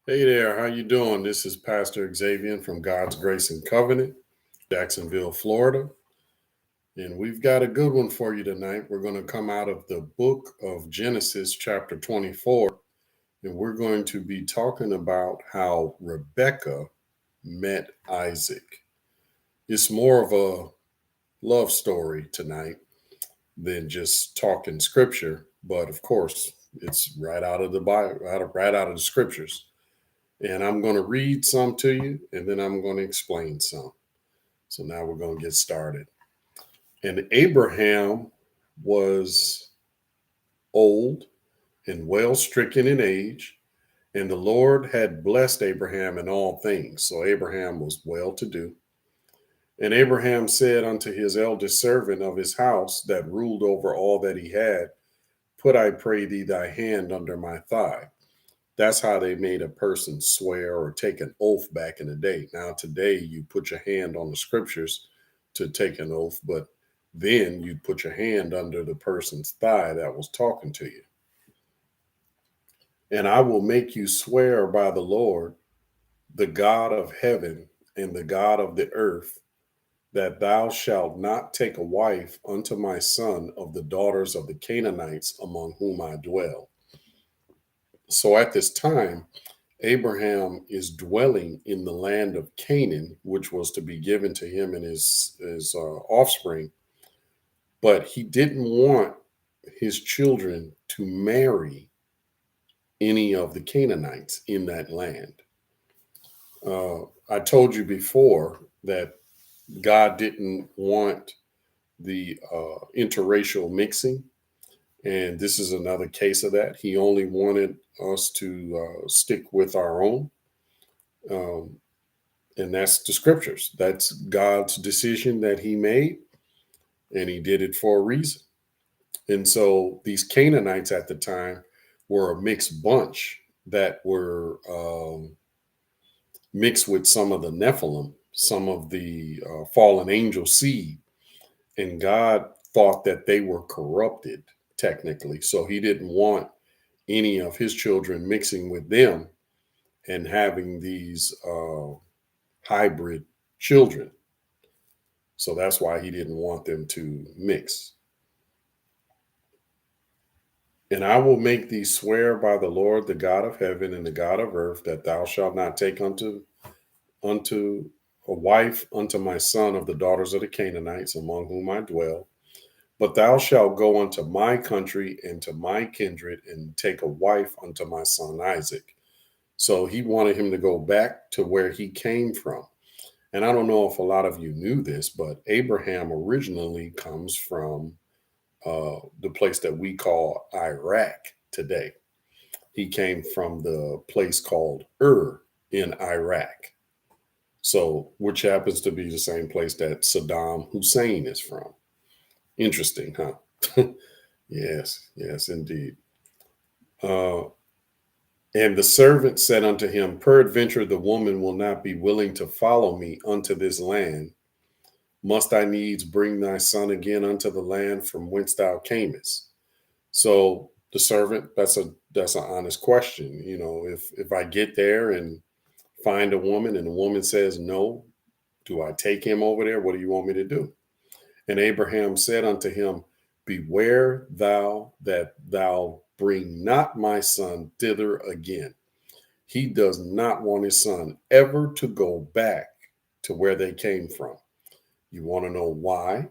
Hey there, how you doing? This is Pastor Xzavian from God's Grace and Covenant, Jacksonville, Florida. And we've got a good one for you tonight. We're going to come out of the book of Genesis, chapter 24, and we're going to be talking about how Rebekah met Isaac. It's more of a love story tonight than just talking scripture, but of course, it's right out of the Bible, right out of the scriptures. And I'm going to read some to you, and then I'm going to explain some. So now we're going to get started. And Abraham was old and well stricken in age, and the Lord had blessed Abraham in all things. So Abraham was well to do. And Abraham said unto his eldest servant of his house that ruled over all that he had, Put, I pray thee, thy hand under my thigh. That's how they made a person swear or take an oath back in the day. Now, today, you put your hand on the scriptures to take an oath, but then you'd put your hand under the person's thigh that was talking to you. And I will make you swear by the Lord, the God of heaven and the God of the earth, that thou shalt not take a wife unto my son of the daughters of the Canaanites among whom I dwell. So at this time, Abraham is dwelling in the land of Canaan, which was to be given to him and his offspring, but he didn't want his children to marry any of the Canaanites in that land. I told you before that God didn't want the interracial mixing, and this is another case of that. He only wanted us to stick with our own. Um, and that's the scriptures. That's God's decision that he made, and he did it for a reason. And so these Canaanites at the time were a mixed bunch that were mixed with some of the Nephilim, some of the fallen angel seed. And God thought that they were corrupted technically. So he didn't want any of his children mixing with them and having these hybrid children. So that's why he didn't want them to mix. And I will make thee swear by the Lord, the God of heaven and the God of earth, that thou shalt not take unto a wife unto my son of the daughters of the Canaanites among whom I dwell, but thou shalt go unto my country and to my kindred and take a wife unto my son Isaac. So he wanted him to go back to where he came from. And I don't know if a lot of you knew this, but Abraham originally comes from the place that we call Iraq today. He came from the place called in Iraq. So, which happens to be the same place that Saddam Hussein is from. Interesting, huh? Yes, yes, indeed. Uh, and the servant said unto him, Peradventure the woman will not be willing to follow me unto this land. Must I needs bring thy son again unto the land from whence thou camest? So the servant, that's an honest question. You know, if I get there and find a woman and the woman says no, do I take him over there? What do you want me to do? And Abraham said unto him, Beware thou that thou bring not my son thither again. He does not want his son ever to go back to where they came from. You want to know why?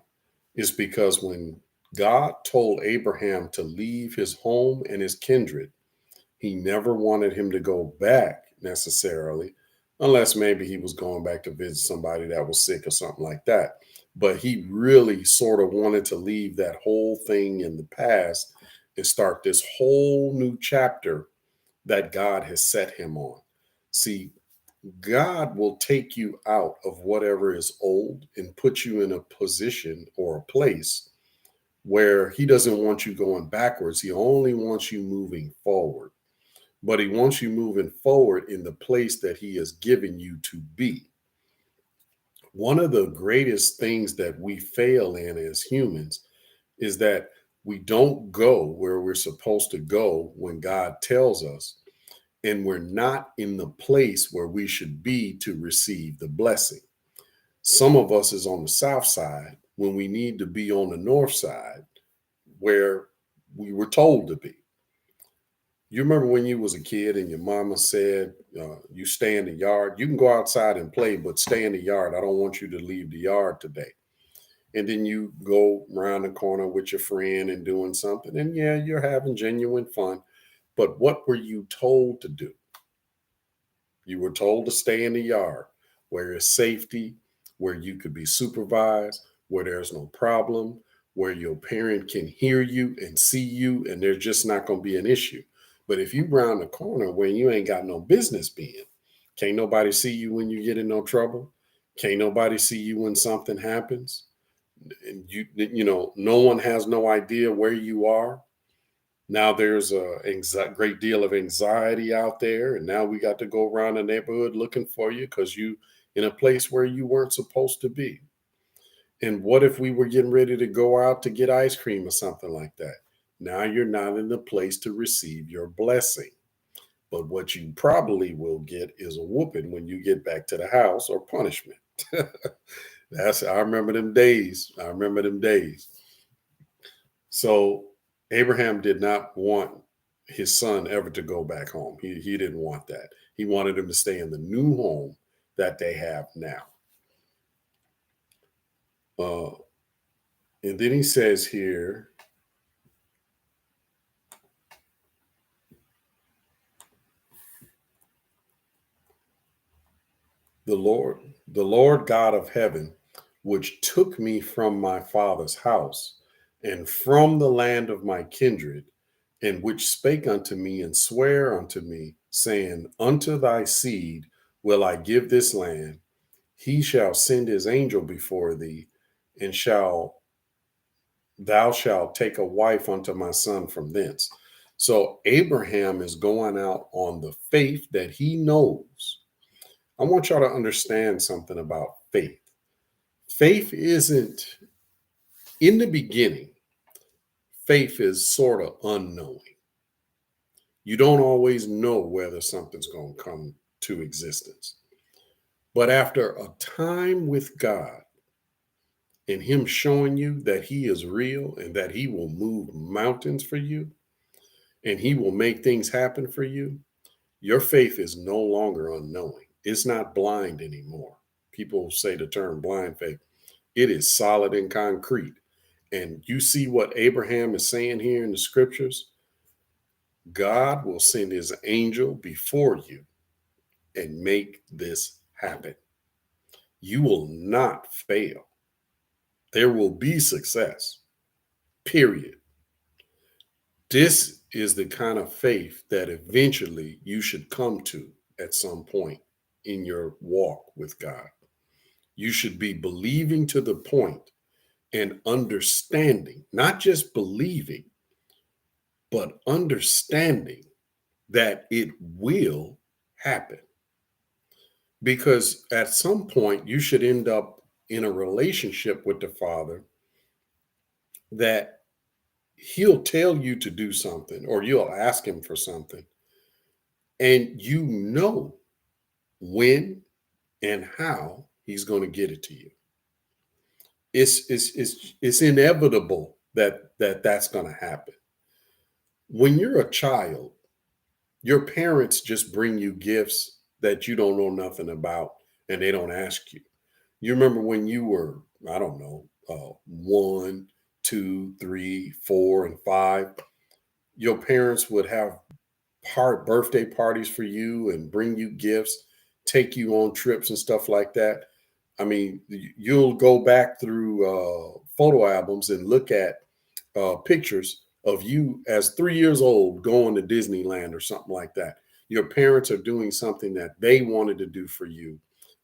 It's because when God told Abraham to leave his home and his kindred, he never wanted him to go back necessarily, unless maybe he was going back to visit somebody that was sick or something like that. But he really sort of wanted to leave that whole thing in the past and start this whole new chapter that God has set him on. See, God will take you out of whatever is old and put you in a position or a place where he doesn't want you going backwards. He only wants you moving forward, but he wants you moving forward in the place that he has given you to be. One of the greatest things that we fail in as humans is that we don't go where we're supposed to go when God tells us. and we're not in the place where we should be to receive the blessing. Some of us is on the south side when we need to be on the north side where we were told to be. You remember when you was a kid and your mama said, you stay in the yard, you can go outside and play, but stay in the yard. I don't want you to leave the yard today. And then you go around the corner with your friend and doing something. And yeah, you're having genuine fun. But what were you told to do? You were told to stay in the yard where there's safety, where you could be supervised, where there's no problem, where your parent can hear you and see you, and there's just not going to be an issue. But if you round the corner where you ain't got no business being, can't nobody see you when you get in no trouble, can't nobody see you when something happens, and no one has no idea where you are. Now there's a great deal of anxiety out there, and now we got to go around the neighborhood looking for you because you in a place where you weren't supposed to be. And what if we were getting ready to go out to get ice cream or something like that? Now you're not in the place to receive your blessing. But what you probably will get is a whooping when you get back to the house or punishment. I remember them days. I remember them days. So Abraham did not want his son ever to go back home. He didn't want that. He wanted him to stay in the new home that they have now. And then he says here, the Lord God of heaven, which took me from my father's house and from the land of my kindred, and which spake unto me and sware unto me, saying, unto thy seed will I give this land. He shall send his angel before thee, and thou shalt take a wife unto my son from thence. So Abraham is going out on the faith that he knows. I want y'all to understand something about faith. Faith isn't, in the beginning, faith is sort of unknowing. You don't always know whether something's going to come to existence. But after a time with God and him showing you that he is real and that he will move mountains for you and he will make things happen for you, your faith is no longer unknowing. It's not blind anymore. People say the term blind faith. It is solid and concrete. And you see what Abraham is saying here in the scriptures? God will send his angel before you and make this happen. You will not fail. There will be success, period. This is the kind of faith that eventually you should come to at some point in your walk with God. You should be believing to the point and understanding, not just believing, but understanding that it will happen. Because at some point, you should end up in a relationship with the Father that he'll tell you to do something or you'll ask him for something, and you know when and how he's going to get it to you. It's inevitable that's going to happen. When you're a child, your parents just bring you gifts that you don't know nothing about and they don't ask you. You remember when you were, I don't know, 1, 2, 3, 4, and 5, your parents would have birthday parties for you and bring you gifts, take you on trips and stuff like that. I mean, you'll go back through photo albums and look at pictures of you as 3 years old going to Disneyland or something like that. Your parents are doing something that they wanted to do for you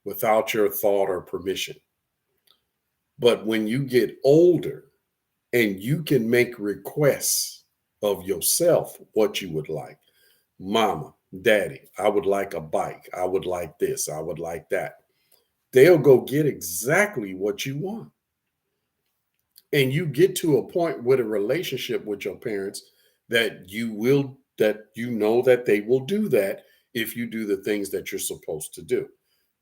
without your thought or permission. But when you get older and you can make requests of yourself, what you would like, mama, daddy, I would like a bike. I would like this. I would like that. They'll go get exactly what you want. And you get to a point with a relationship with your parents that you know that they will do that. if you do the things that you're supposed to do.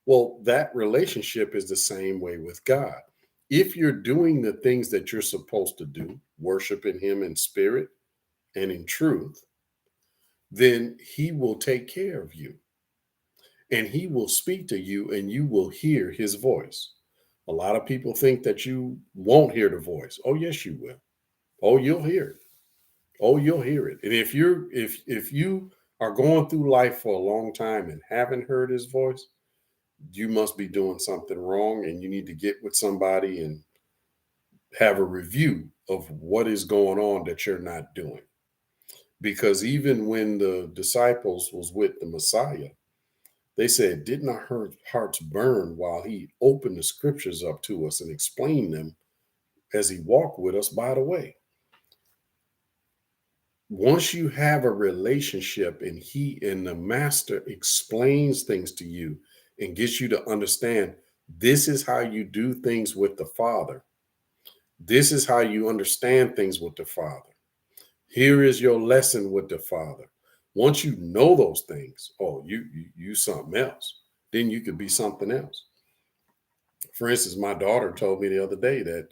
Well, that relationship is the same way with God. If you're doing the things that you're supposed to do, worshiping Him in spirit and in truth, then He will take care of you and He will speak to you and you will hear His voice. A lot of people think that you won't hear the voice. Oh, yes, you will. Oh, you'll hear it. Oh, you'll hear it. And if you are going through life for a long time and haven't heard His voice, you must be doing something wrong and you need to get with somebody and have a review of what is going on that you're not doing. Because even when the disciples was with the Messiah, they said, didn't our hearts burn while He opened the scriptures up to us and explained them as He walked with us by the way? Once you have a relationship and He and the Master explains things to you and gets you to understand, this is how you do things with the Father. This is how you understand things with the Father. Here is your lesson with the Father. Once you know those things, oh, you something else. Then you could be something else. For instance, my daughter told me the other day that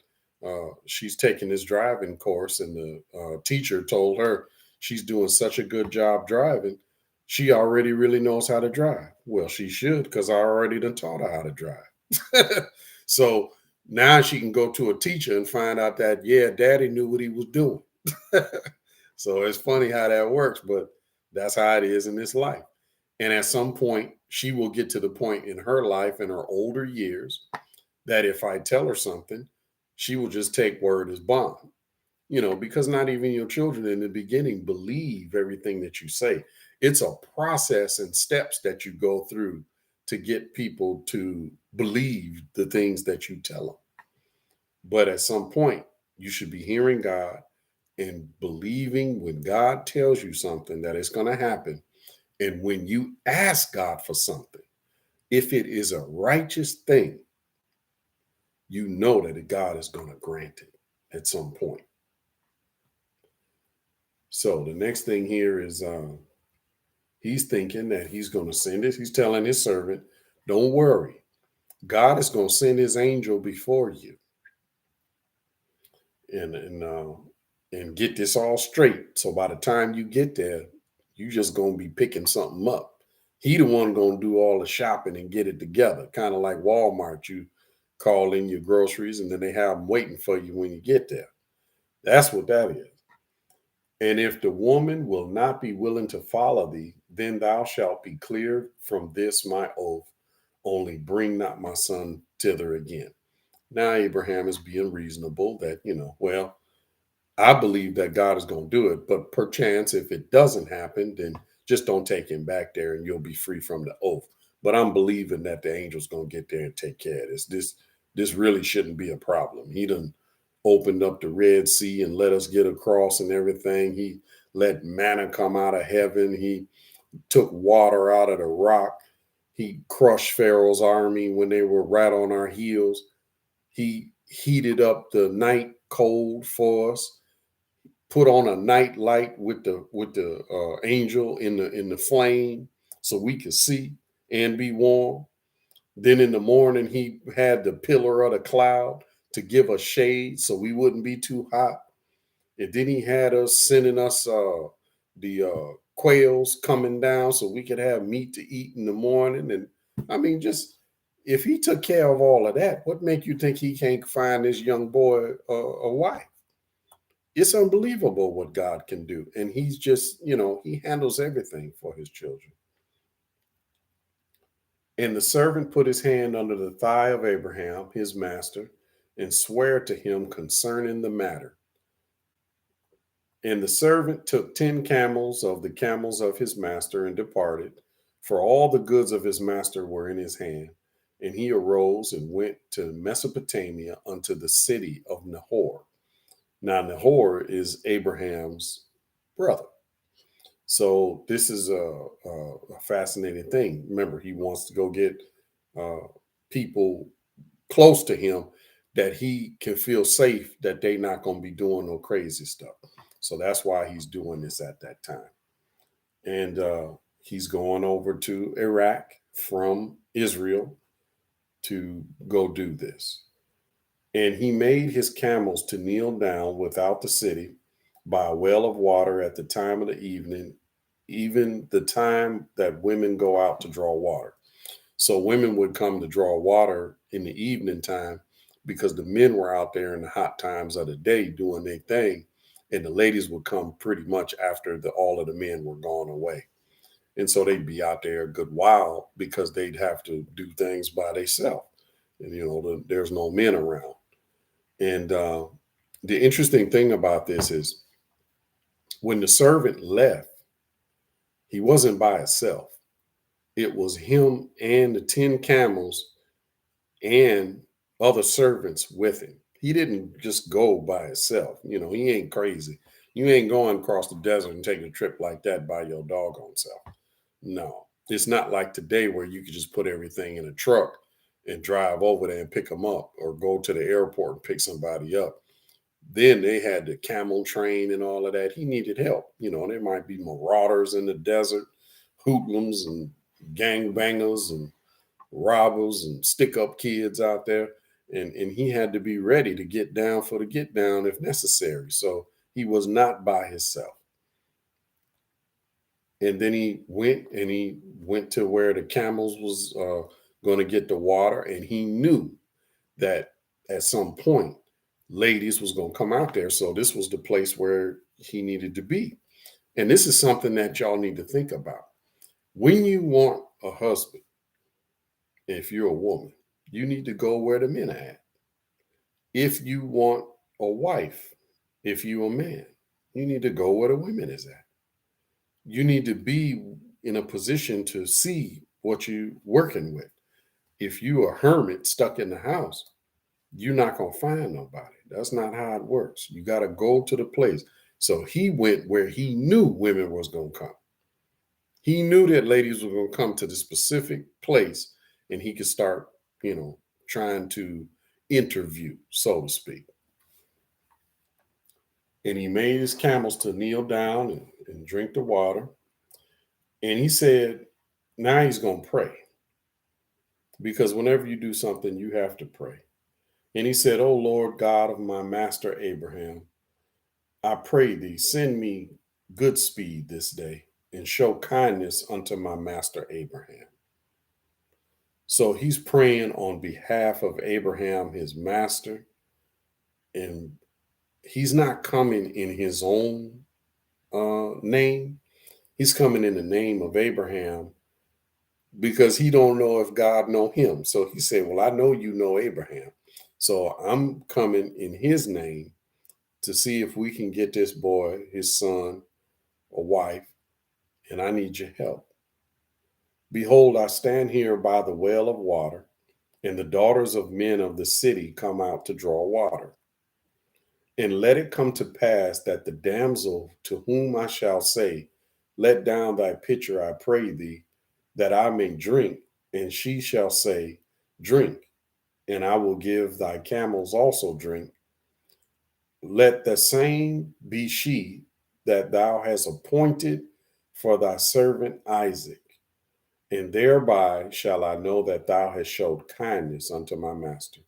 she's taking this driving course, and the teacher told her she's doing such a good job driving. She already really knows how to drive. Well, she should, because I already done taught her how to drive. So now she can go to a teacher and find out that, yeah, daddy knew what he was doing. So it's funny how that works, but that's how it is in this life. And at some point, she will get to the point in her life in her older years that if I tell her something, she will just take word as bond. Because not even your children in the beginning believe everything that you say. It's a process and steps that you go through to get people to believe the things that you tell them. But at some point, you should be hearing God and believing when God tells you something that it's going to happen. And when you ask God for something, if it is a righteous thing, you know that God is going to grant it at some point. So the next thing here is he's thinking that he's going to send it. He's telling his servant, don't worry. God is going to send his angel before you and get this all straight. So by the time you get there, you just going to be picking something up. He the one going to do all the shopping and get it together. Kind of like Walmart. You call in your groceries and then they have them waiting for you when you get there. That's what that is. And if the woman will not be willing to follow thee, then thou shalt be cleared from this my oath. Only bring not my son thither again. Now, Abraham is being reasonable that, well, I believe that God is going to do it, but perchance if it doesn't happen, then just don't take him back there and you'll be free from the oath. But I'm believing that the angel's going to get there and take care of this. This really shouldn't be a problem. He done opened up the Red Sea and let us get across and everything. He let manna come out of heaven. He took water out of the rock. He crushed Pharaoh's army when they were right on our heels. He heated up the night cold for us, put on a night light with the angel in the flame so we could see and be warm. Then in the morning, he had the pillar of the cloud to give us shade so we wouldn't be too hot. And then he had us sending us the quails coming down so we could have meat to eat in the morning. And I mean, just if he took care of all of that, what make you think he can't find this young boy a wife? It's unbelievable what God can do. And he's just, he handles everything for his children. And the servant put his hand under the thigh of Abraham, his master, and sware to him concerning the matter. And the servant took 10 camels of the camels of his master and departed, for all the goods of his master were in his hand. And he arose and went to Mesopotamia unto the city of Nahor. Now, Nahor is Abraham's brother. So this is a fascinating thing. Remember, he wants to go get people close to him that he can feel safe that they're not going to be doing no crazy stuff. So that's why he's doing this at that time. And He's going over to Iraq from Israel to go do this. And he made his camels to kneel down without the city by a well of water at the time of the evening, even the time that women go out to draw water. So women would come to draw water in the evening time because the men were out there in the hot times of the day doing their thing. And the ladies would come pretty much after all of the men were gone away. And so they'd be out there a good while because they'd have to do things by themselves. And, there's no men around. And the interesting thing about this is when the servant left, he wasn't by himself. It was him and the 10 camels and other servants with him. He didn't just go by himself. He ain't crazy. You ain't going across the desert and taking a trip like that by your doggone self. No, it's not like today where you could just put everything in a truck and drive over there and pick them up, or go to the airport and pick somebody up. Then they had the camel train and all of that. He needed help. There might be marauders in the desert, hoodlums and gangbangers and robbers and stick up kids out there. And he had to be ready to get down for the get down if necessary. So he was not by himself. And then he went to where the camels was going to get the water. And he knew that at some point, ladies was going to come out there. So this was the place where he needed to be. And this is something that y'all need to think about. When you want a husband, if you're a woman, you need to go where the men are at. If you want a wife, if you're a man, you need to go where the women is at. You need to be in a position to see what you're working with. If you're a hermit stuck in the house, you're not going to find nobody. That's not how it works. You got to go to the place. So he went where he knew women was going to come. He knew that ladies were going to come to the specific place, and he could start, trying to interview, so to speak. And he made his camels to kneel down and drink the water. And he said, now he's going to pray. Because whenever you do something, you have to pray. And he said, "O Lord God of my master Abraham, I pray thee, send me good speed this day and show kindness unto my master Abraham." So he's praying on behalf of Abraham, his master. And he's not coming in his own name. He's coming in the name of Abraham because he don't know if God know him. So he said, well, I know you know Abraham. So I'm coming in his name to see if we can get this boy, his son, a wife, and I need your help. Behold, I stand here by the well of water, and the daughters of men of the city come out to draw water. And let it come to pass that the damsel to whom I shall say, let down thy pitcher, I pray thee, that I may drink, and she shall say, drink, and I will give thy camels also drink. Let the same be she that thou hast appointed for thy servant Isaac, and thereby shall I know that thou hast showed kindness unto my master.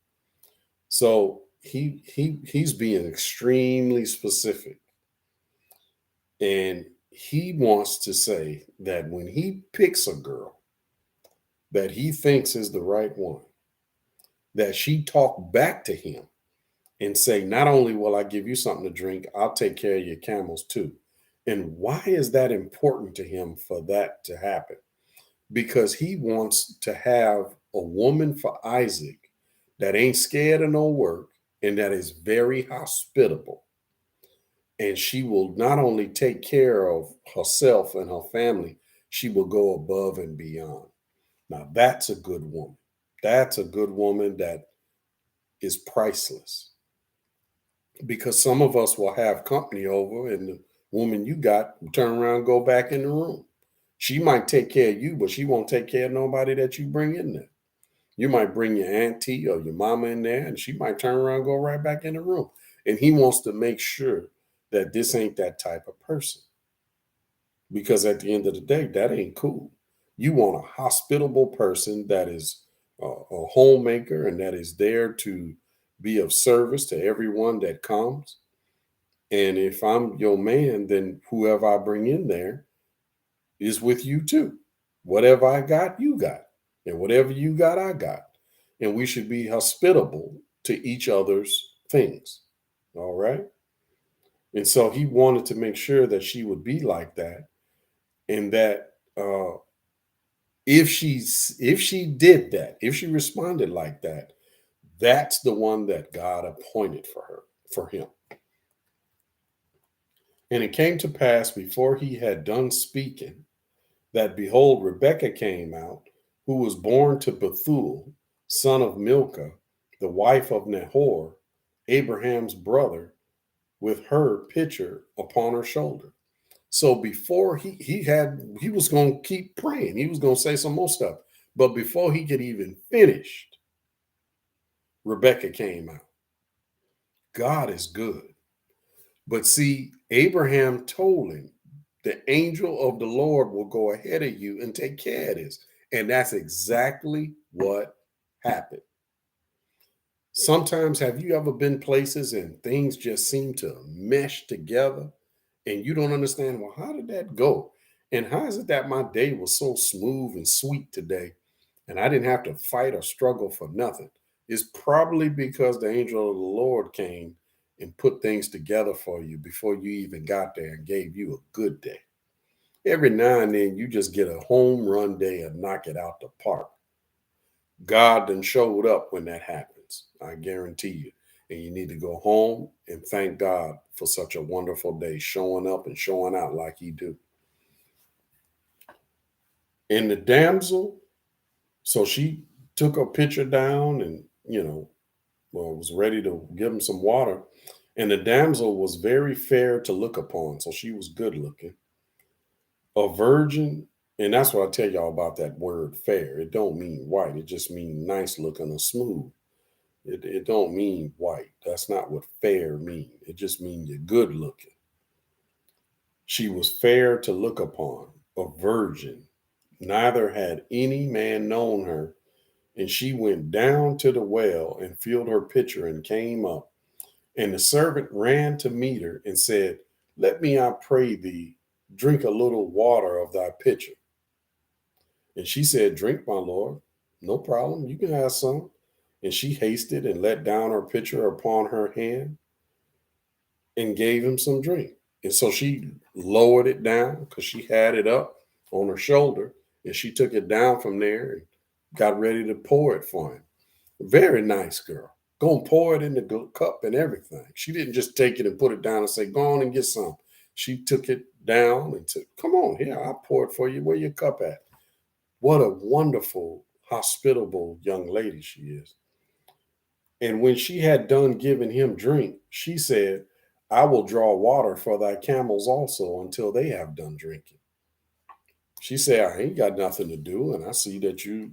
So he's being extremely specific. And he wants to say that when he picks a girl that he thinks is the right one, that she talk back to him and say, not only will I give you something to drink, I'll take care of your camels too. And why is that important to him for that to happen? Because he wants to have a woman for Isaac that ain't scared of no work and that is very hospitable. And she will not only take care of herself and her family, she will go above and beyond. Now, that's a good woman. That's a good woman that is priceless. Because some of us will have company over, and the woman you got will turn around and go back in the room. She might take care of you, but she won't take care of nobody that you bring in there. You might bring your auntie or your mama in there, and she might turn around and go right back in the room. And he wants to make sure that this ain't that type of person. because at the end of the day, that ain't cool. You want a hospitable person that is a homemaker and that is there to be of service to everyone that comes. And if I'm your man, then whoever I bring in there is with you too. Whatever I got, you got. And whatever you got, I got. And we should be hospitable to each other's things. All right. And so he wanted to make sure that she would be like that, and that if she did that, if she responded like that, that's the one that God appointed for him. And it came to pass before he had done speaking that behold, Rebekah came out, who was born to Bethuel, son of Milcah, the wife of Nahor, Abraham's brother, with her pitcher upon her shoulder. So before he was going to keep praying, he was going to say some more stuff. But before he could even finish, Rebekah came out. God is good. But see, Abraham told him, the angel of the Lord will go ahead of you and take care of this. And that's exactly what happened. Sometimes, have you ever been places and things just seem to mesh together and you don't understand, well, how did that go? And how is it that my day was so smooth and sweet today and I didn't have to fight or struggle for nothing? It's probably because the angel of the Lord came and put things together for you before you even got there and gave you a good day. Every now and then you just get a home run day and knock it out the park. God done showed up when that happens. I guarantee you. And you need to go home and thank God for such a wonderful day, showing up and showing out like he do. And the damsel, so she took her pitcher down and, well, was ready to give him some water. And the damsel was very fair to look upon. So she was good looking. A virgin, and that's what I tell y'all about that word fair. It don't mean white. It just means nice looking or smooth. It don't mean white. That's not what fair mean. It just means you're good looking. She was fair to look upon, a virgin. Neither had any man known her. And she went down to the well and filled her pitcher and came up. And the servant ran to meet her and said, let me, I pray thee, drink a little water of thy pitcher. And she said, drink, my lord. No problem. You can have some. And she hasted and let down her pitcher upon her hand and gave him some drink. And so she lowered it down because she had it up on her shoulder. And she took it down from there and got ready to pour it for him. Very nice girl. Gonna pour it in the cup and everything. She didn't just take it and put it down and say, go on and get some. She took it down and said, come on, here, I'll pour it for you. Where your cup at? What a wonderful, hospitable young lady she is. And when she had done giving him drink, she said, I will draw water for thy camels also until they have done drinking. She said, I ain't got nothing to do. And I see that you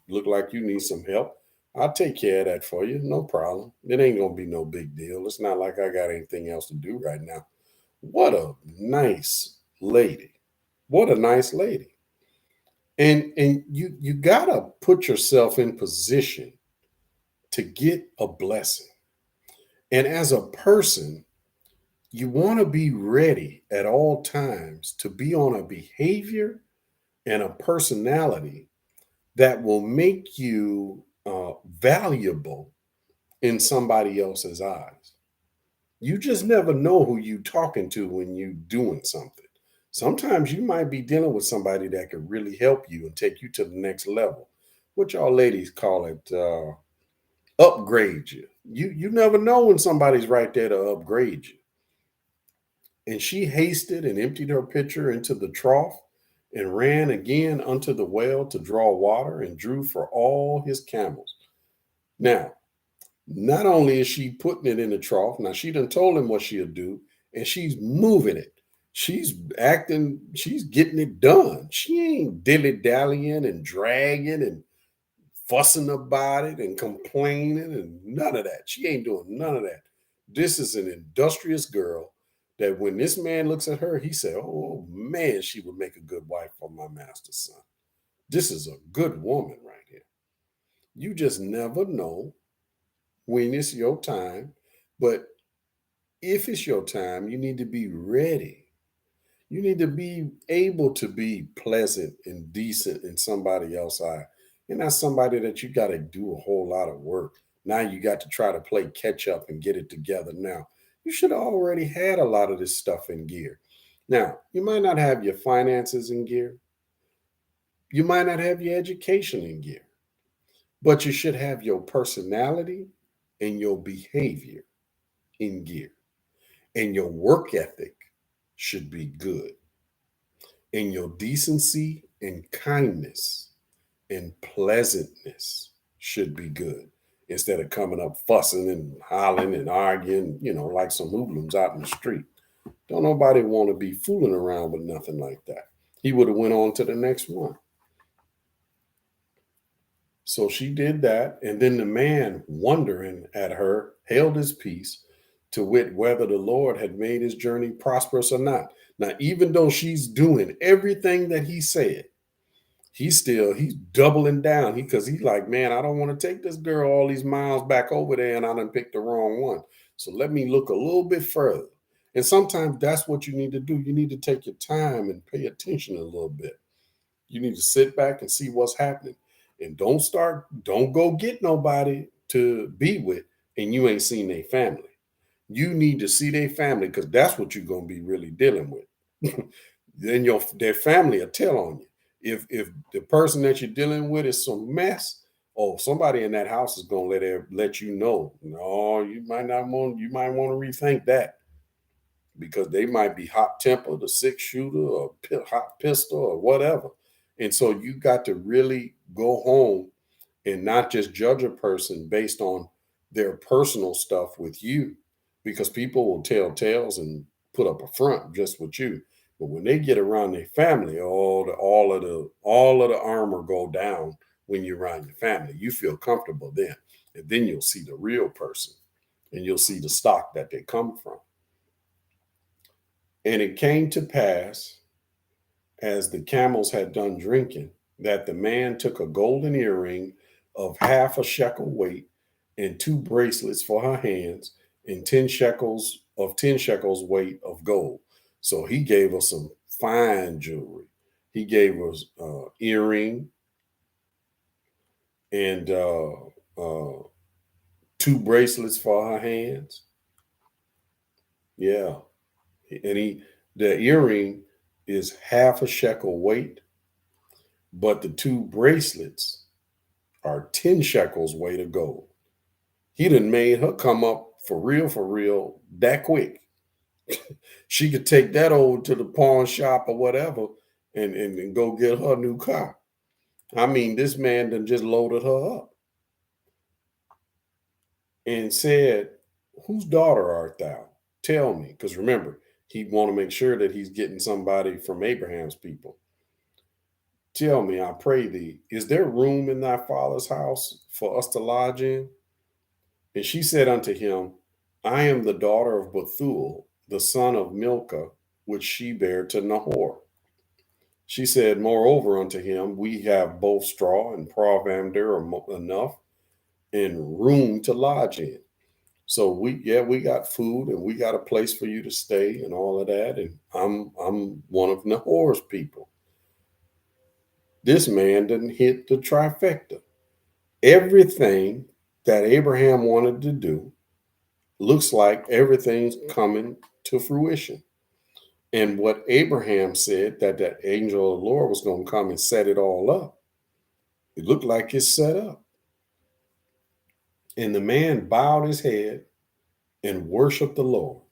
look like you need some help. I'll take care of that for you. No problem. It ain't going to be no big deal. It's not like I got anything else to do right now. What a nice lady. What a nice lady. And you got to put yourself in position to get a blessing. And as a person, you want to be ready at all times to be on a behavior and a personality that will make you valuable in somebody else's eyes. You just never know who you talking to when you doing something. Sometimes you might be dealing with somebody that could really help you and take you to the next level. What y'all ladies call it, upgrade you. You never know when somebody's right there to upgrade you. And she hasted and emptied her pitcher into the trough and ran again unto the well to draw water and drew for all his camels. Now, not only is she putting it in the trough, now she done told him what she'll do, and she's moving it. She's she's getting it done. She ain't dilly-dallying and dragging and fussing about it and complaining and none of that. She ain't doing none of that. This is an industrious girl that when this man looks at her, he said, "Oh man, she would make a good wife for my master's son. This is a good woman right here." You just never know when it's your time. But if it's your time, you need to be ready. You need to be able to be pleasant and decent in somebody else's eye. You're not somebody that you got to do a whole lot of work. Now you got to try to play catch up and get it together now. You should have already had a lot of this stuff in gear. Now, you might not have your finances in gear. You might not have your education in gear, but you should have your personality and your behavior in gear. And your work ethic should be good. And your decency and kindness and pleasantness should be good. Instead of coming up fussing and hollering and arguing, like some hoodlums out in the street. Don't nobody want to be fooling around with nothing like that. He would have went on to the next one. So she did that, and then the man, wondering at her, held his peace to wit whether the Lord had made his journey prosperous or not. Now, even though she's doing everything that he said, he's doubling down. Because he's like, man, I don't want to take this girl all these miles back over there, and I done picked the wrong one. So let me look a little bit further. And sometimes that's what you need to do. You need to take your time and pay attention a little bit. You need to sit back and see what's happening. And don't go get nobody to be with and you ain't seen their family. You need to see their family because that's what you're gonna be really dealing with. Then their family will tell on you. If the person that you're dealing with is some mess, oh, somebody in that house is gonna let you know. No, you might want to rethink that because they might be hot tempered, a six shooter, or hot pistol, or whatever. And so you got to really go home and not just judge a person based on their personal stuff with you, because people will tell tales and put up a front just with you. But when they get around their family, all of the armor go down when you're around your family. You feel comfortable then, and then you'll see the real person, and you'll see the stock that they come from. And it came to pass, as the camels had done drinking, that the man took a golden earring of half a shekel weight, and two bracelets for her hands, and 10 shekels weight of gold. So he gave us some fine jewelry. He gave us earring and two bracelets for her hands. Yeah, and the earring is half a shekel weight, but the two bracelets are 10 shekels weight of gold. He done made her come up for real, that quick. She could take that over to the pawn shop or whatever and go get her new car. I mean, this man done just loaded her up and said, "Whose daughter art thou? Tell me." Because remember, he want to make sure that he's getting somebody from Abraham's people. "Tell me, I pray thee, is there room in thy father's house for us to lodge in?" And she said unto him, "I am the daughter of Bethuel, the son of Milcah, which she bare to Nahor." She said, moreover, unto him, "We have both straw and provender enough, and room to lodge in." So we got food and we got a place for you to stay and all of that. And I'm one of Nahor's people. This man didn't hit the trifecta. Everything that Abraham wanted to do looks like everything's coming to fruition. And what Abraham said, that angel of the Lord was going to come and set it all up, it looked like it's set up. And the man bowed his head and worshiped the Lord.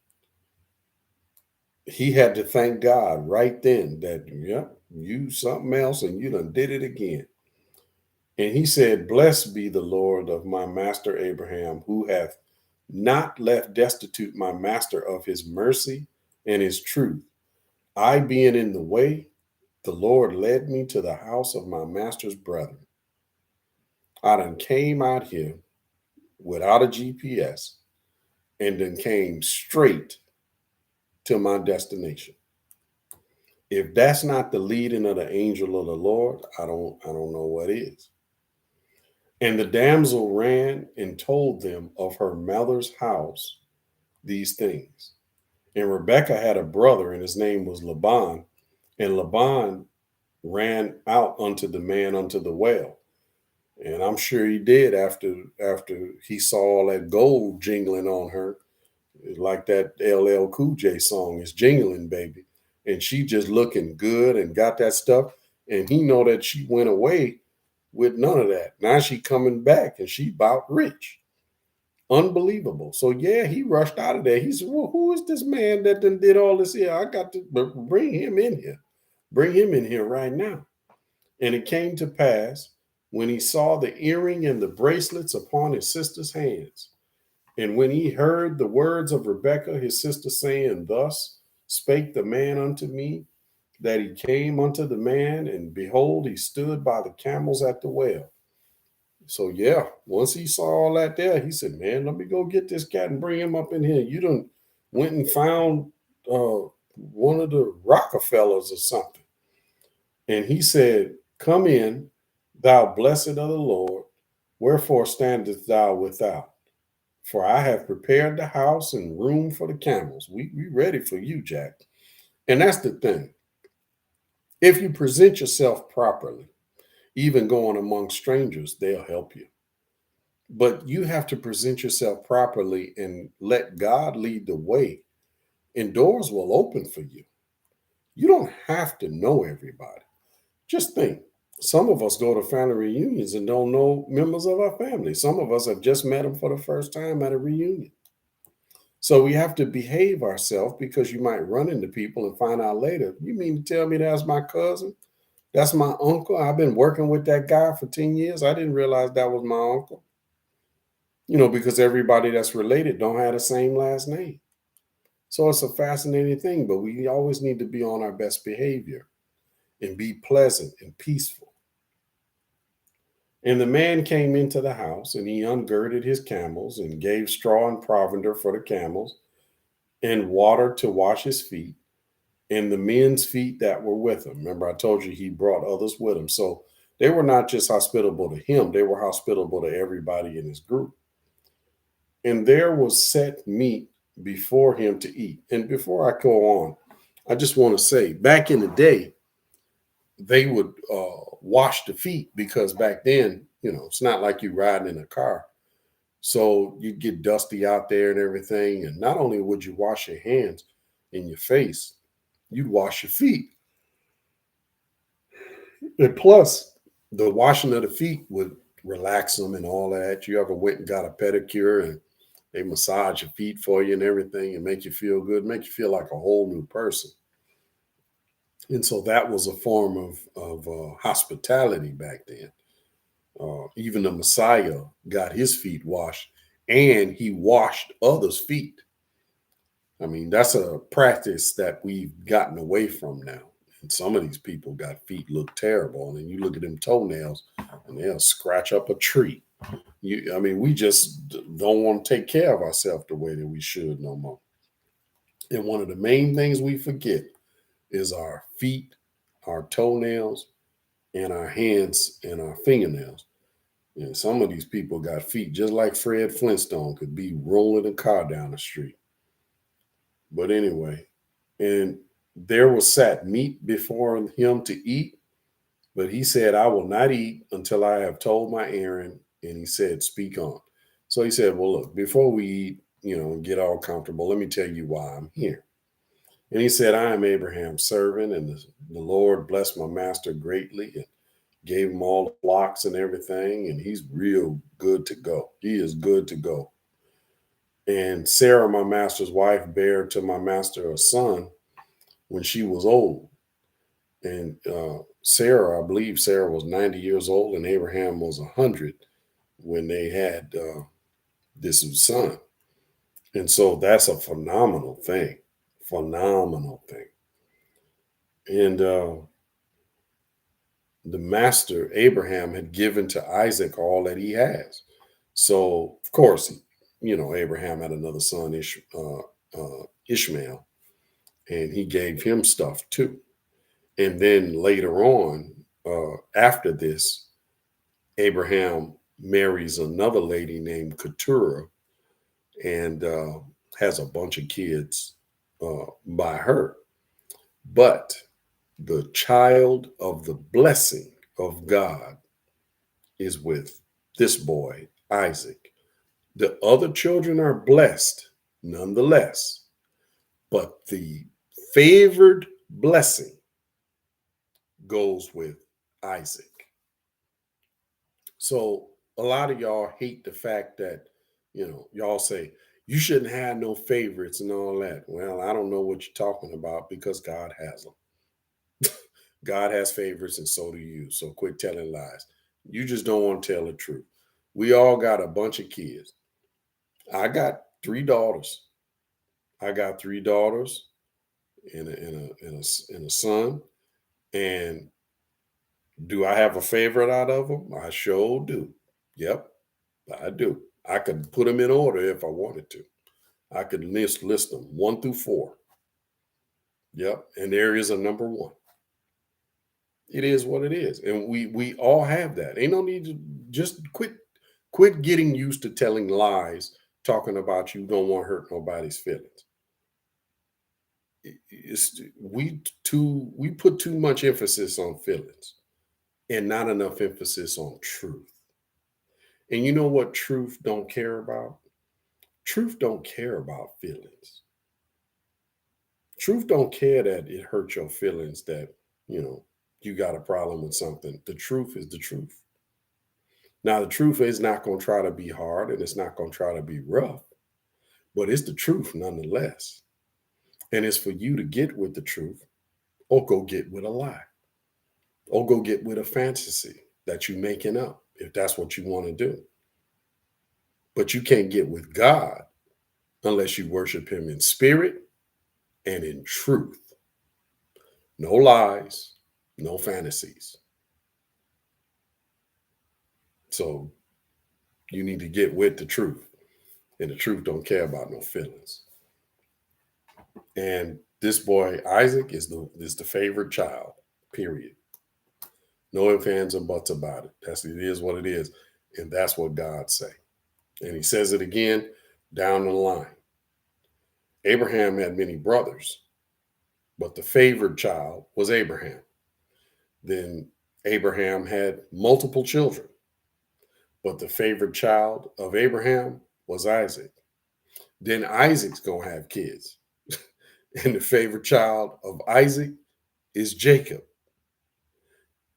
He had to thank God right then that, yep, you something else and you done did it again. And he said, "Blessed be the Lord of my master Abraham, who hath not left destitute my master of his mercy and his truth. I being in the way, the Lord led me to the house of my master's brethren. I done came out here without a GPS and then came straight to my destination. If that's not the leading of the angel of the Lord, I don't know what is. And the damsel ran and told them of her mother's house these things. And Rebekah had a brother, and his name was Laban. And Laban ran out unto the man unto the well. And I'm sure he did after he saw all that gold jingling on her, like that LL Cool J song is jingling, baby. And she just looking good and got that stuff. And he know that she went away with none of that. Now she coming back and she about rich. Unbelievable. So yeah, he rushed out of there. He said, well, who is this man that done did all this here? I got to bring him in here. Bring him in here right now. And it came to pass when he saw the earring and the bracelets upon his sister's hands. And when he heard the words of Rebekah, his sister, saying, thus spake the man unto me, that he came unto the man, and behold, he stood by the camels at the well. So yeah, once he saw all that there, he said, man, let me go get this cat and bring him up in here. You done went and found one of the Rockefellers or something. And he said, come in, thou blessed of the Lord, wherefore standest thou without? For I have prepared the house and room for the camels. We ready for you, Jack. And that's the thing. If you present yourself properly, even going among strangers, they'll help you. But you have to present yourself properly and let God lead the way, and doors will open for you. You don't have to know everybody. Just think, some of us go to family reunions and don't know members of our family. Some of us have just met them for the first time at a reunion. So we have to behave ourselves, because you might run into people and find out later, you mean to tell me that's my cousin? That's my uncle? I've been working with that guy for 10 years. I didn't realize that was my uncle. Because everybody that's related don't have the same last name. So it's a fascinating thing, but we always need to be on our best behavior and be pleasant and peaceful. And the man came into the house, and he ungirded his camels and gave straw and provender for the camels and water to wash his feet and the men's feet that were with him. Remember, I told you he brought others with him. So they were not just hospitable to him, they were hospitable to everybody in his group. And there was set meat before him to eat. And before I go on, I just want to say, back in the day, they would wash the feet, because back then, it's not like you riding in a car. So you'd get dusty out there and everything. And not only would you wash your hands and your face, you'd wash your feet. And plus, the washing of the feet would relax them and all that. You ever went and got a pedicure and they massage your feet for you and everything and make you feel good, make you feel like a whole new person. And so that was a form of hospitality back then. Even the Messiah got his feet washed, and he washed others' feet. I mean, that's a practice that we've gotten away from now. And some of these people got feet look terrible. And then you look at them toenails and they'll scratch up a tree. We just don't want to take care of ourselves the way that we should no more. And one of the main things we forget is our feet, our toenails, and our hands and our fingernails. And some of these people got feet just like Fred Flintstone could be rolling a car down the street. But anyway, and there was sat meat before him to eat, but he said, I will not eat until I have told my errand. And he said, speak on. So he said, well, look, before we eat, and get all comfortable, let me tell you why I'm here. And he said, I am Abraham's servant, and the Lord blessed my master greatly and gave him all the flocks and everything. And he's real good to go. He is good to go. And Sarah, my master's wife, bare to my master a son when she was old. And Sarah, I believe Sarah was 90 years old, and Abraham was 100 when they had this son. And so that's a phenomenal thing. Phenomenal thing. And the master, Abraham, had given to Isaac all that he has. So, of course, Abraham had another son, Ishmael. and he gave him stuff too. And then later on, after this, Abraham marries another lady named Keturah and has a bunch of kids by her. But the child of the blessing of God is with this boy, Isaac. The other children are blessed nonetheless, but the favored blessing goes with Isaac. So a lot of y'all hate the fact that, y'all say you shouldn't have no favorites and all that. Well, I don't know what you're talking about because God has them. God has favorites and so do you. So quit telling lies. You just don't want to tell the truth. We all got a bunch of kids. I got three daughters. I got three daughters and a son. And do I have a favorite out of them? I sure do. Yep, I do. I could put them in order if I wanted to. I could list them 1 through 4. Yep, and there is a number 1. It is what it is, and we all have that. Ain't no need to just quit getting used to telling lies, talking about you don't want to hurt nobody's feelings. We put too much emphasis on feelings and not enough emphasis on truth. And you know what truth don't care about? Truth don't care about feelings. Truth don't care that it hurts your feelings that, you got a problem with something. The truth is the truth. Now, the truth is not going to try to be hard and it's not going to try to be rough, but it's the truth nonetheless. And it's for you to get with the truth or go get with a lie or go get with a fantasy that you're making up if that's what you want to do. But you can't get with God unless you worship him in spirit and in truth. No lies, no fantasies. So you need to get with the truth. And the truth don't care about no feelings. And this boy, Isaac, is the favorite child, period. No ifs, ands, or buts about it. It is what it is. And that's what God say. And he says it again down the line. Abraham had many brothers, but the favored child was Abraham. Then Abraham had multiple children, but the favorite child of Abraham was Isaac. Then Isaac's going to have kids. And the favorite child of Isaac is Jacob.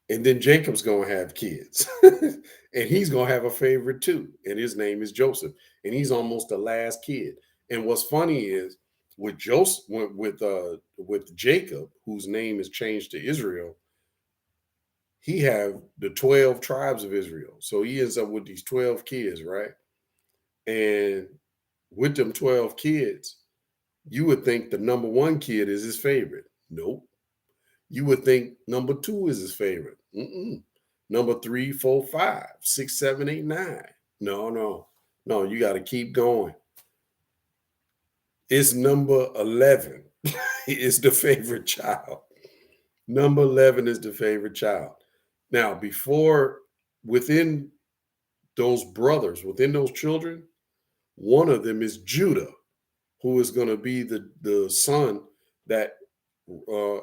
And then Jacob's going to have kids. And he's going to have a favorite too. And his name is Joseph. And he's almost the last kid. And what's funny is with Joseph, with Jacob, whose name is changed to Israel, he have the 12 tribes of Israel. So he ends up with these 12 kids, right? And with them 12 kids, you would think the number 1 kid is his favorite. Nope. You would think number 2 is his favorite. Number 3, 4, 5, 6, 7, 8, 9. No. You got to keep going. It's number 11. It's the favorite child. Number 11 is the favorite child. Now, within those brothers, within those children, one of them is Judah, who is going to be the son that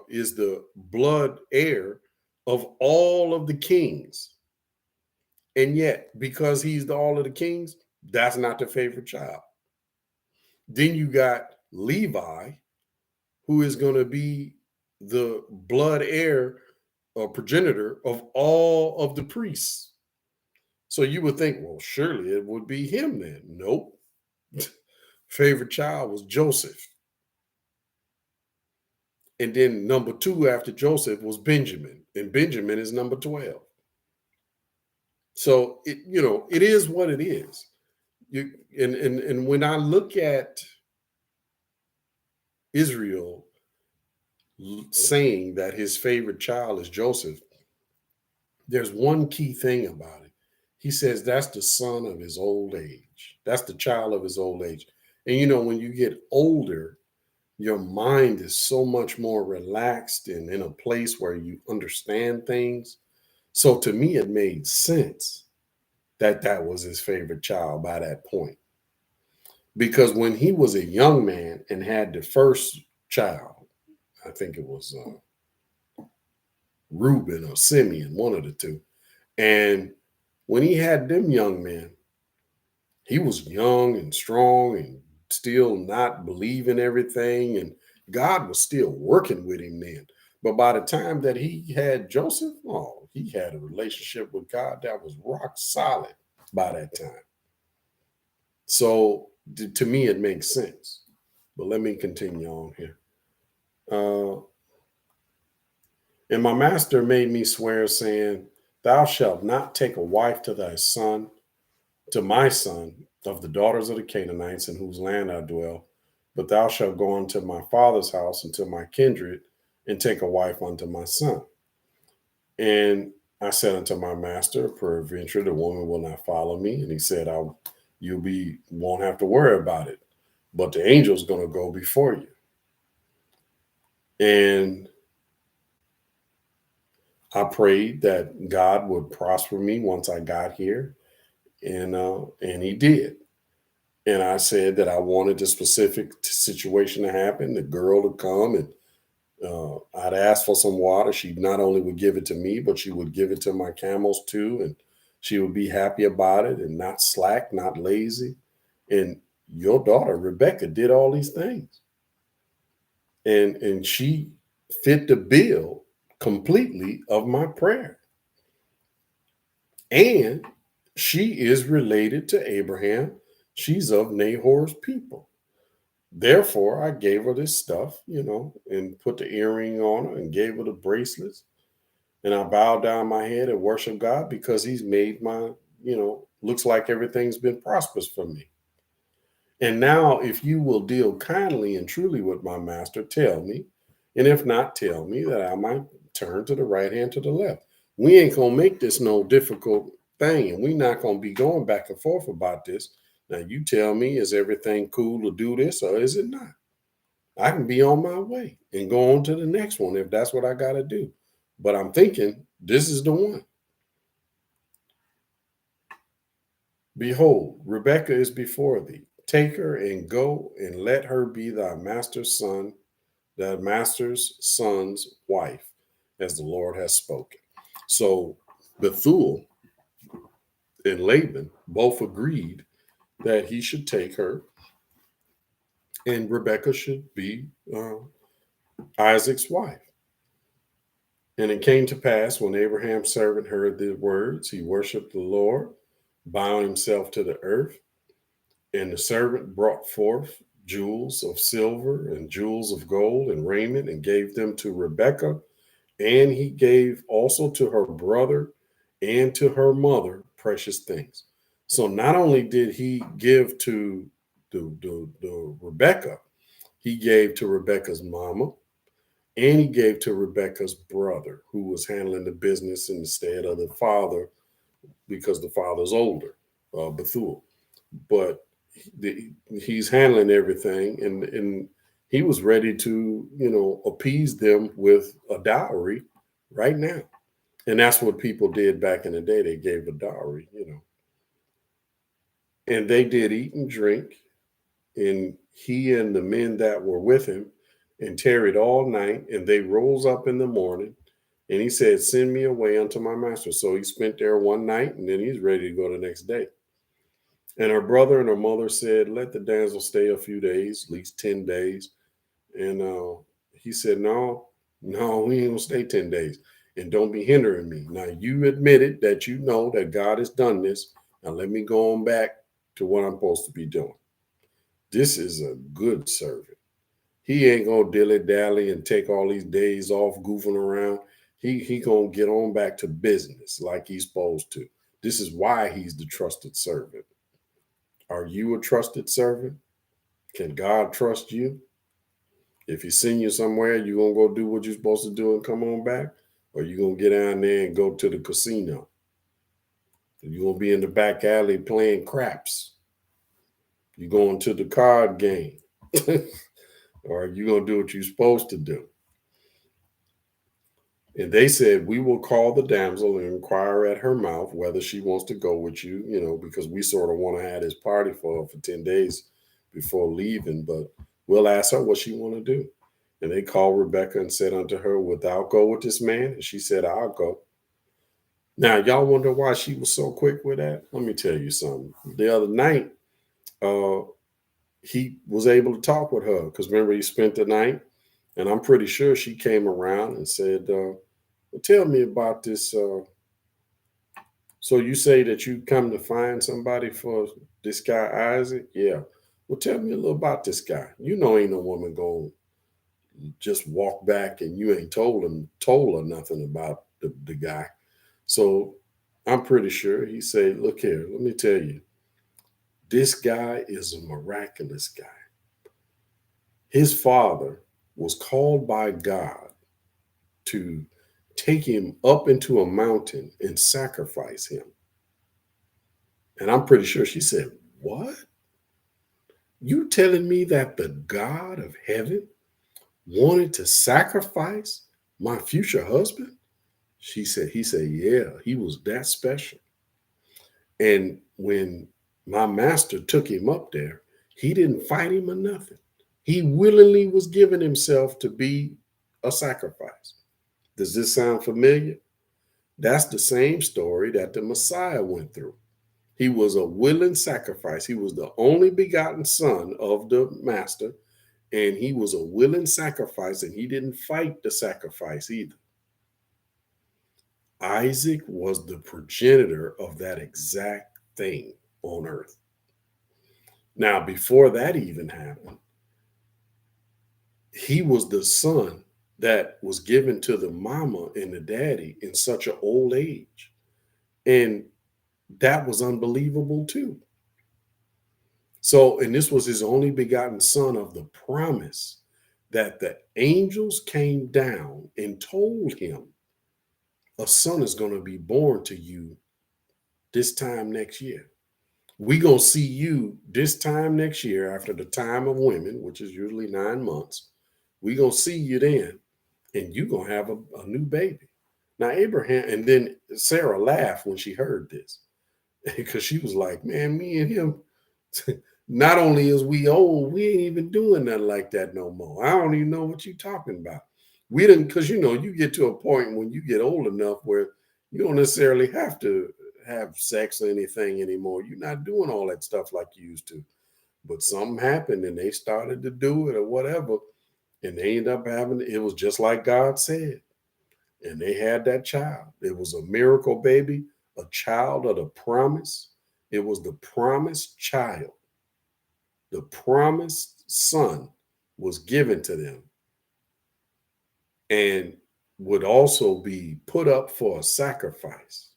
is the blood heir of all of the kings. And yet, because he's all of the kings, that's not the favorite child. Then you got Levi, who is going to be the blood heir or progenitor of all of the priests. So you would think, well, surely it would be him then. Nope. Favorite child was Joseph. And then number 2 after Joseph was Benjamin. And Benjamin is number 12. So it is what it is. And when I look at Israel saying that his favorite child is Joseph, there's one key thing about it. He says that's the son of his old age. That's the child of his old age. And when you get older, your mind is so much more relaxed and in a place where you understand things. So to me, it made sense that that was his favorite child by that point. Because when he was a young man and had the first child, I think it was Reuben or Simeon, one of the two. And when he had them young men, he was young and strong and still not believing everything. And God was still working with him then. But by the time that he had Joseph, oh, he had a relationship with God that was rock solid by that time. So to me, it makes sense. But let me continue on here. Uh, and my master made me swear, saying, "Thou shalt not take a wife to thy son, to my son, of the daughters of the Canaanites in whose land I dwell, but thou shalt go unto my father's house and to my kindred, and take a wife unto my son." And I said unto my master, "Peradventure the woman will not follow me." And he said, "You won't have to worry about it, but the angel's going to go before you." And I prayed that God would prosper me once I got here, and He did. And I said that I wanted the specific situation to happen, the girl to come, and I'd ask for some water. She not only would give it to me, but she would give it to my camels too, and she would be happy about it and not slack, not lazy. And your daughter Rebekah did all these things, and she fit the bill completely of my prayer. And she is related to Abraham. She's of Nahor's people. Therefore, I gave her this stuff, and put the earring on her and gave her the bracelets. And I bowed down my head and worshiped God because He's made looks like everything's been prosperous for me. And now, if you will deal kindly and truly with my master, tell me. And if not, tell me that I might turn to the right hand, to the left. We ain't going to make this no difficult thing. And we're not going to be going back and forth about this. Now, you tell me, is everything cool to do this or is it not? I can be on my way and go on to the next one if that's what I got to do. But I'm thinking this is the one. Behold, Rebekah is before thee. Take her and go and let her be thy master's son's wife, as the Lord has spoken. So Bethuel and Laban both agreed that he should take her, and Rebekah should be Isaac's wife. And it came to pass when Abraham's servant heard the words, he worshiped the Lord, bowing himself to the earth. And the servant brought forth jewels of silver and jewels of gold and raiment and gave them to Rebekah. And he gave also to her brother and to her mother precious things. So not only did he give to the Rebekah, he gave to Rebekah's mama, and he gave to Rebekah's brother, who was handling the business instead of the father, because the father's older, Bethuel. But he's handling everything, and he was ready to appease them with a dowry right now. And that's what people did back in the day. They gave a dowry. And they did eat and drink, and he and the men that were with him, and tarried all night, and they rose up in the morning, and he said, "Send me away unto my master." So he spent there one night, and then he's ready to go the next day. And her brother and her mother said, "Let the damsel stay a few days, at least 10 days." And he said, "No, no, we ain't gonna stay 10 days. And don't be hindering me. Now you admitted that you know that God has done this. Now let me go on back to what I'm supposed to be doing." This is a good servant. He ain't gonna dilly dally and take all these days off goofing around. He gonna get on back to business like he's supposed to. This is why he's the trusted servant. Are you a trusted servant? Can God trust you? If He send you somewhere, you gonna go do what you're supposed to do and come on back? Or you gonna get down there and go to the casino? You gonna be in the back alley playing craps? You going to the card game? Or are you going to do what you're supposed to do? And they said, we will call the damsel and inquire at her mouth whether she wants to go with you, because we sort of want to have this party for her for 10 days before leaving, but we'll ask her what she want to do. And they called Rebekah and said unto her, wilt thou go with this man? And she said, I'll go. Now, y'all wonder why she was so quick with that? Let me tell you something. The other night, uh, he was able to talk with her because remember, he spent the night. And I'm pretty sure she came around and said, well, tell me about this. So you say that you come to find somebody for this guy, Isaac? Yeah. Well, tell me a little about this guy. Ain't no woman going to just walk back and you ain't told her nothing about the guy. So I'm pretty sure he said, look here, let me tell you, this guy is a miraculous guy. His father was called by God to take him up into a mountain and sacrifice him. And I'm pretty sure she said, what? You telling me that the God of heaven wanted to sacrifice my future husband? He said, yeah, he was that special. And when my master took him up there, he didn't fight him or nothing. He willingly was giving himself to be a sacrifice. Does this sound familiar? That's the same story that the Messiah went through. He was a willing sacrifice. He was the only begotten son of the master, and he was a willing sacrifice, and he didn't fight the sacrifice either. Isaac was the progenitor of that exact thing on earth. Now, before that even happened, he was the son that was given to the mama and the daddy in such an old age. And that was unbelievable too. So, and this was his only begotten son of the promise that the angels came down and told him, a son is going to be born to you this time next year. We going to see you this time next year after the time of women, which is usually 9 months. We going to see you then, and you going to have a new baby. Now, Abraham, and then Sarah laughed when she heard this because she was like, man, me and him, not only is we old, we ain't even doing nothing like that no more. I don't even know what you're talking about. We didn't, because you get to a point when you get old enough where you don't necessarily have to have sex or anything anymore. You're not doing all that stuff like you used to. But something happened and they started to do it or whatever. And they ended up having it was just like God said. And they had that child. It was a miracle baby, a child of the promise. It was the promised child. The promised son was given to them and would also be put up for a sacrifice.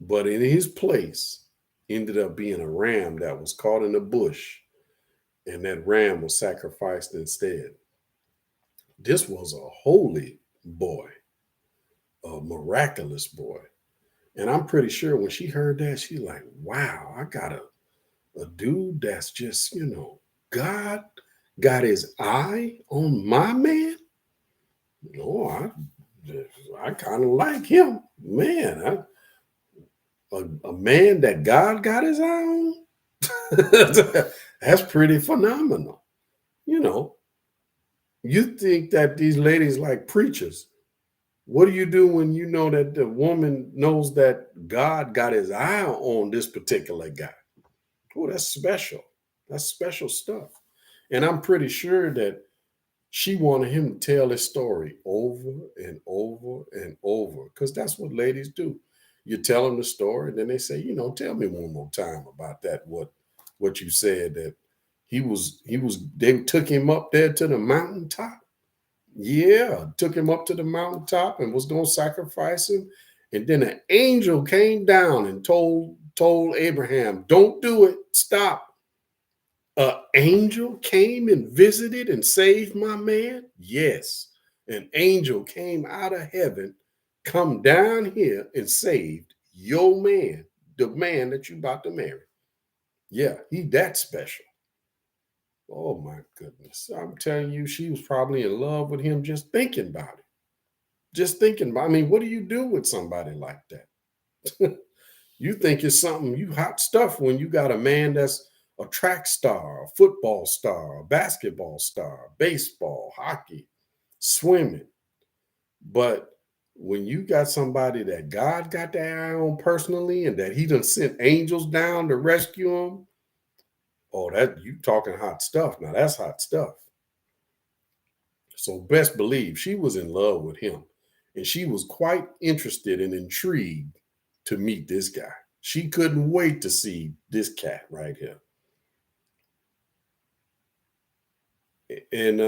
But in his place ended up being a ram that was caught in a bush, and that ram was sacrificed instead. This was a holy boy, a miraculous boy. And I'm pretty sure when she heard that, she's like, wow, I got a dude that's just, God got his eye on my man. I kind of like him. Man, a man that God got his eye on. That's pretty phenomenal. You think that these ladies like preachers. What do you do when you know that the woman knows that God got his eye on this particular guy? Oh, that's special. That's special stuff. And I'm pretty sure that she wanted him to tell his story over and over and over because that's what ladies do. You tell them the story, and then they say, tell me one more time about that. What you said that they took him up there to the mountaintop. Yeah, took him up to the mountaintop and was going to sacrifice him. And then an angel came down and told Abraham, don't do it. Stop. An angel came and visited and saved my man? Yes. An angel came out of heaven, come down here and saved your man, the man that you about to marry. Yeah, he that special. Oh my goodness. I'm telling you, she was probably in love with him just thinking about it. Just thinking about, I mean, what do you do with somebody like that? You think it's something, you hot stuff when you got a man that's a track star, a football star, a basketball star, baseball, hockey, swimming. But when you got somebody that God got their eye on personally and that he done sent angels down to rescue him, oh, that you talking hot stuff. Now that's hot stuff. So best believe she was in love with him. And she was quite interested and intrigued to meet this guy. She couldn't wait to see this cat right here. And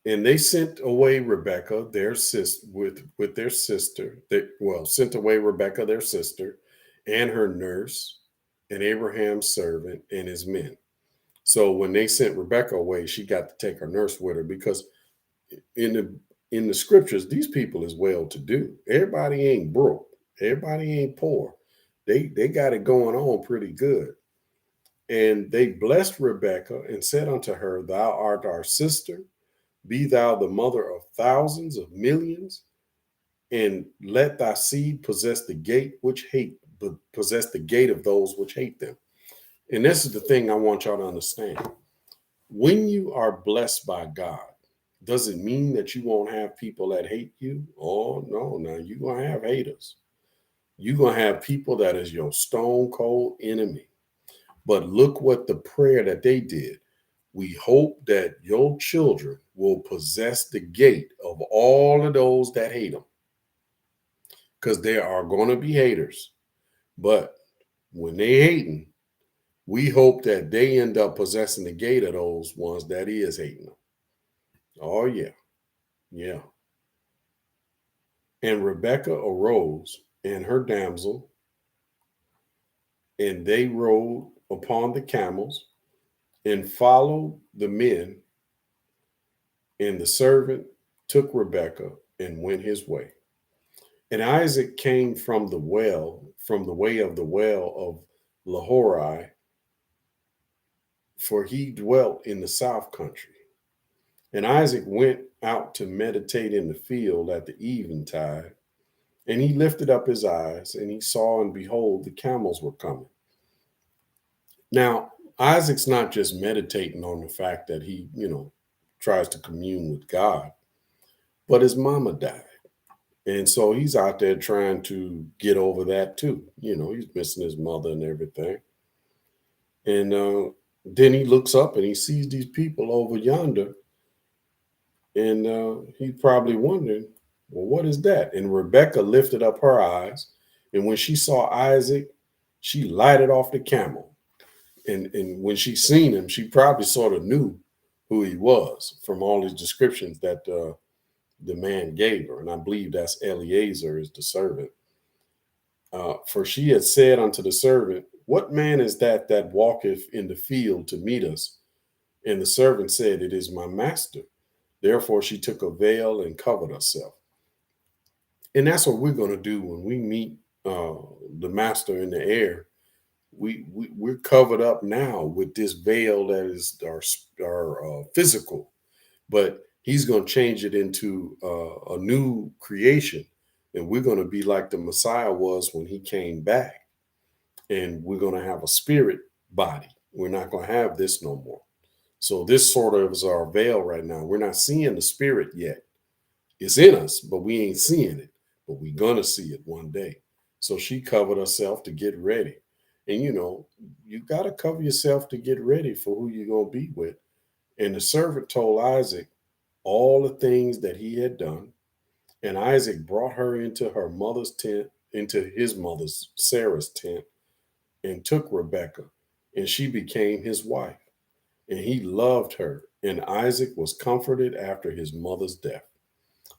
and they sent away Rebekah, their sis, with their sister. They, well, sent away Rebekah, their sister, and her nurse, and Abraham's servant and his men. So when they sent Rebekah away, she got to take her nurse with her because in the scriptures, these people is well to do. Everybody ain't broke. Everybody ain't poor. They got it going on pretty good. And they blessed Rebekah and said unto her, Thou art our sister, be thou the mother of thousands of millions, and let thy seed possess the gate which hate, but possess the gate of those which hate them. And this is the thing I want y'all to understand. When you are blessed by God, does it mean that you won't have people that hate you? Oh no, now you're gonna have haters. You're gonna have people that is your stone cold enemy. But look what the prayer that they did. We hope that your children will possess the gate of all of those that hate them. Because there are going to be haters. But when they hating, we hope that they end up possessing the gate of those ones that is hating them. Oh, yeah. Yeah. And Rebekah arose and her damsel, and they rode upon the camels and followed the men. And the servant took Rebekah and went his way. And Isaac came from the well, from the way of the well of Lahori, for he dwelt in the south country. And Isaac went out to meditate in the field at the eventide, and he lifted up his eyes, and he saw, and behold, the camels were coming. Now, Isaac's not just meditating on the fact that he, tries to commune with God, but his mama died. And so he's out there trying to get over that too. He's missing his mother and everything. And then he looks up and he sees these people over yonder. And he's probably wondering, well, what is that? And Rebekah lifted up her eyes. And when she saw Isaac, she lighted off the camel. And when she seen him, she probably sort of knew who he was from all his descriptions that the man gave her. And I believe that's Eliezer is the servant. For she had said unto the servant, What man is that that walketh in the field to meet us? And the servant said, It is my master. Therefore she took a veil and covered herself. And that's what we're going to do when we meet the master in the air. We're covered up now with this veil that is our physical, but he's going to change it into a new creation. And we're going to be like the Messiah was when he came back. And we're going to have a spirit body. We're not going to have this no more. So this sort of is our veil right now. We're not seeing the spirit yet. It's in us, but we ain't seeing it. But we're going to see it one day. So she covered herself to get ready. And you got to cover yourself to get ready for who you're going to be with. And the servant told Isaac all the things that he had done. And Isaac brought her into her mother's tent, into his mother's, Sarah's tent, and took Rebekah, and she became his wife. And he loved her, and Isaac was comforted after his mother's death.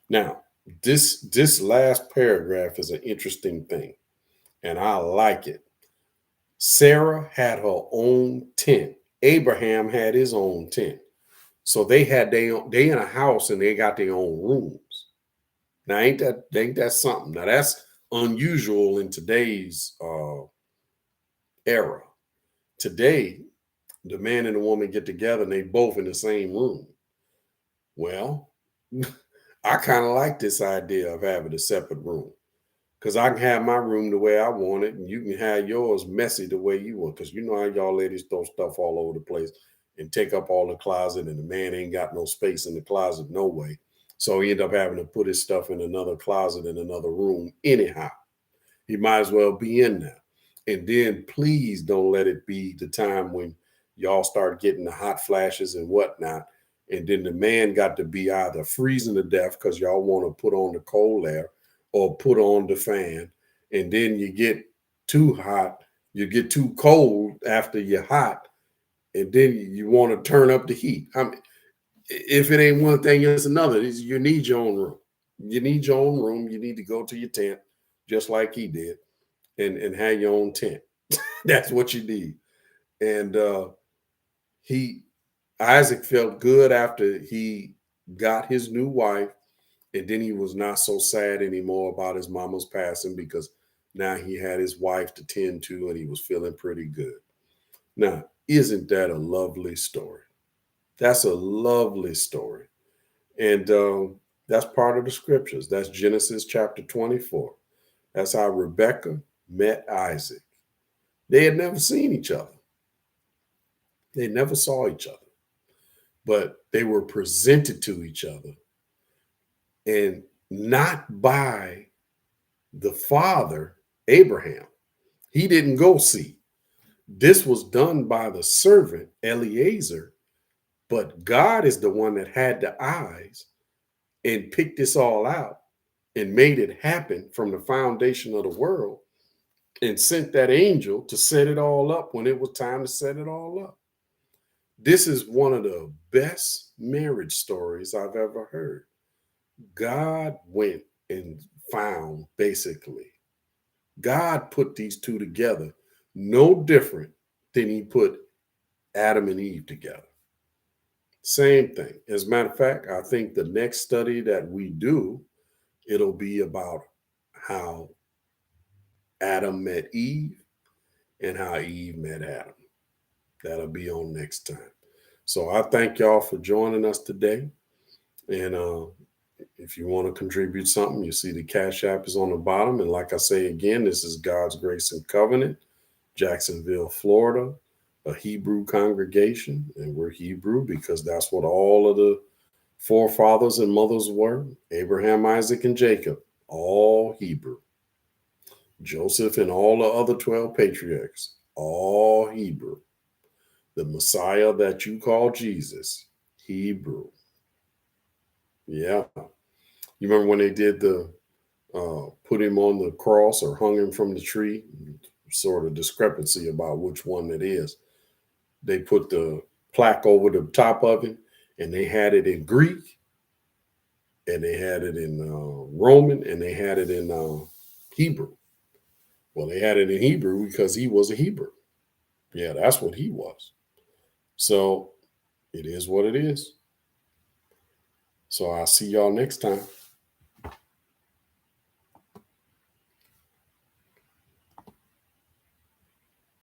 Now, this last paragraph is an interesting thing, and I like it. Sarah had her own tent. Abraham had his own tent. So they in a house and they got their own rooms. Now ain't that something? Now that's unusual in today's era. Today, The man and the woman get together and they both in the same room. Well, I kind of like this idea of having a separate room because I can have my room the way I want it, and you can have yours messy the way you want. Because you know how y'all ladies throw stuff all over the place and take up all the closet, and the man ain't got no space in the closet, no way. So he end up having to put his stuff in another closet in another room anyhow. He might as well be in there. And then please don't let it be the time when y'all start getting the hot flashes and whatnot. And then the man got to be either freezing to death because y'all want to put on the cold air or put on the fan. And then you get too hot, you get too cold after you're hot. And then you want to turn up the heat. I mean, if it ain't one thing, it's another. You need your own room. You need your own room. You need to go to your tent, just like he did, and have your own tent. That's what you need. And he Isaac felt good after he got his new wife, and then he was not so sad anymore about his mama's passing because now he had his wife to tend to, and he was feeling pretty good. Now, isn't that a lovely story? That's a lovely story. And that's part of the scriptures. That's Genesis chapter 24. That's how Rebekah met Isaac. They had never seen each other. They never saw each other, but they were presented to each other, and not by the father, Abraham. He didn't go see. This was done by the servant, Eliezer, but God is the one that had the eyes and picked this all out and made it happen from the foundation of the world and sent that angel to set it all up when it was time to set it all up. This is one of the best marriage stories I've ever heard. God went and found, basically, God put these two together no different than he put Adam and Eve together. Same thing. As a matter of fact, I think the next study that we do, it'll be about how Adam met Eve and how Eve met Adam. That'll be on next time. So I thank y'all for joining us today. And if you want to contribute something, you see the Cash App is on the bottom. And like I say again, this is God's Grace and Covenant, Jacksonville, Florida, a Hebrew congregation. And we're Hebrew because that's what all of the forefathers and mothers were: Abraham, Isaac, and Jacob, all Hebrew. Joseph and all the other 12 patriarchs, all Hebrew. The Messiah that you call Jesus, Hebrew. Yeah. You remember when they did the put him on the cross or hung him from the tree? Sort of discrepancy about which one it is. They put the plaque over the top of it, and they had it in Greek, and they had it in Roman, and they had it in Hebrew. Well, they had it in Hebrew because he was a Hebrew. Yeah, that's what he was. So it is what it is. So I'll see y'all next time.